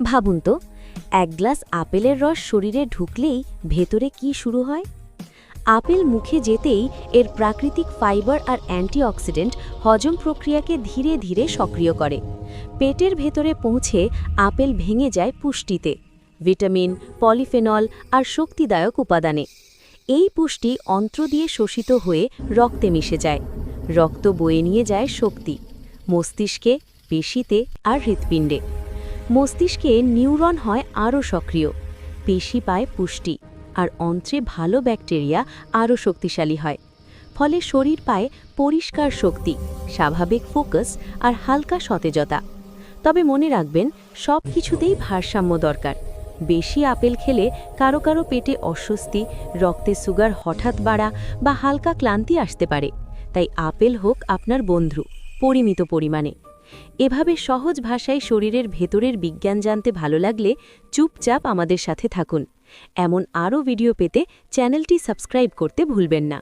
ভাবুন তো, এক গ্লাস আপেলের রস শরীরে ঢুকলেই ভেতরে কি শুরু হয়। আপেল মুখে যেতেই এর প্রাকৃতিক ফাইবার আর অ্যান্টিঅক্সিডেন্ট হজম প্রক্রিয়াকে ধীরে ধীরে সক্রিয় করে। পেটের ভেতরে পৌঁছে আপেল ভেঙে যায় পুষ্টিতে, ভিটামিন, পলিফেনল আর শক্তিদায়ক উপাদানে। এই পুষ্টি অন্ত্র দিয়ে শোষিত হয়ে রক্তে মিশে যায়। রক্ত বয়ে নিয়ে যায় শক্তি মস্তিষ্কে, পেশিতে আর হৃৎপিণ্ডে। মস্তিষ্কে নিউরন হয় আরও সক্রিয়, পেশি পায় পুষ্টি, আর অন্ত্রে ভালো ব্যাকটেরিয়া আরও শক্তিশালী হয়। ফলে শরীর পায় পরিষ্কার শক্তি, স্বাভাবিক ফোকাস আর হালকা সতেজতা। তবে মনে রাখবেন, সব কিছুতেই ভারসাম্য দরকার। বেশি আপেল খেলে কারো কারো পেটে অস্বস্তি, রক্তে সুগার হঠাৎ বাড়া বা হালকা ক্লান্তি আসতে পারে। তাই আপেল হোক আপনার বন্ধু, পরিমিত পরিমাণে। এভাবে সহজ ভাষায় শরীরের ভেতরের বিজ্ঞান জানতে ভালো লাগলে চুপচাপ আমাদের সাথে থাকুন। এমন আরও ভিডিও পেতে চ্যানেলটি সাবস্ক্রাইব করতে ভুলবেন না।